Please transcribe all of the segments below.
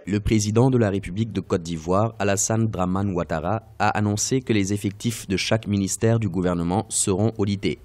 Le président de la République de Côte d'Ivoire, Alassane Dramane Ouattara, a annoncé que les effectifs de chaque ministère du gouvernement seront audités.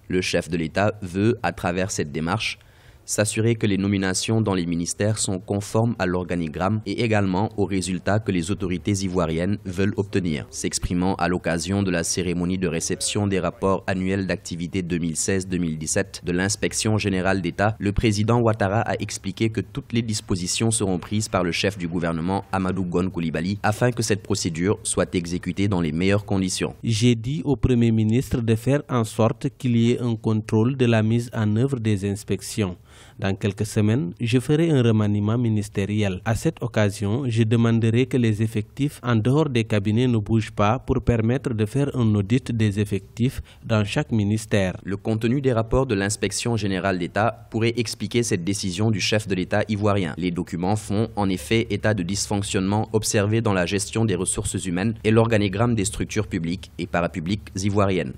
Le chef de l'État veut, à travers cette démarche, s'assurer que les nominations dans les ministères sont conformes à l'organigramme et également aux résultats que les autorités ivoiriennes veulent obtenir. S'exprimant à l'occasion de la cérémonie de réception des rapports annuels d'activité 2016-2017 de l'Inspection générale d'État, le président Ouattara a expliqué que toutes les dispositions seront prises par le chef du gouvernement, Amadou Gon Coulibaly, afin que cette procédure soit exécutée dans les meilleures conditions. J'ai dit au Premier ministre de faire en sorte qu'il y ait un contrôle de la mise en œuvre des inspections. Dans quelques semaines, je ferai un remaniement ministériel. À cette occasion, je demanderai que les effectifs en dehors des cabinets ne bougent pas pour permettre de faire un audit des effectifs dans chaque ministère. Le contenu des rapports de l'Inspection générale d'État pourrait expliquer cette décision du chef de l'État ivoirien. Les documents font en effet état de dysfonctionnements observés dans la gestion des ressources humaines et l'organigramme des structures publiques et parapubliques ivoiriennes.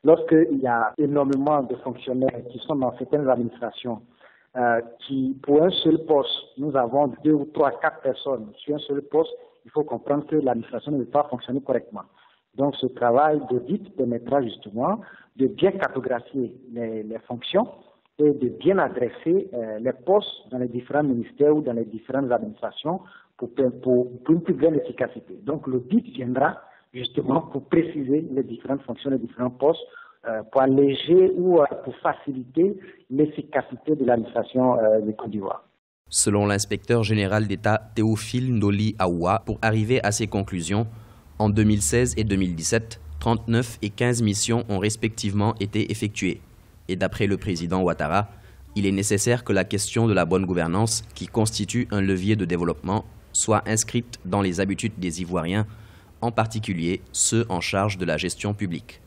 Lorsqu'il y a énormément de fonctionnaires qui sont dans certaines administrations, qui pour un seul poste, nous avons 2 ou 3, 4 personnes sur un seul poste, il faut comprendre que l'administration ne peut pas fonctionner correctement. Donc ce travail d'audit permettra justement de bien cartographier les fonctions et de bien adresser les postes dans les différents ministères ou dans les différentes administrations pour une plus grande efficacité. Donc l'audit viendra justement pour préciser les différentes fonctions, les différents postes, pour alléger ou pour faciliter l'efficacité de l'administration de Côte d'Ivoire. Selon l'inspecteur général d'État Théophile Ndoli Aoua, pour arriver à ces conclusions, en 2016 et 2017, 39 et 15 missions ont respectivement été effectuées. Et d'après le président Ouattara, il est nécessaire que la question de la bonne gouvernance, qui constitue un levier de développement, soit inscrite dans les habitudes des Ivoiriens, en particulier ceux en charge de la gestion publique.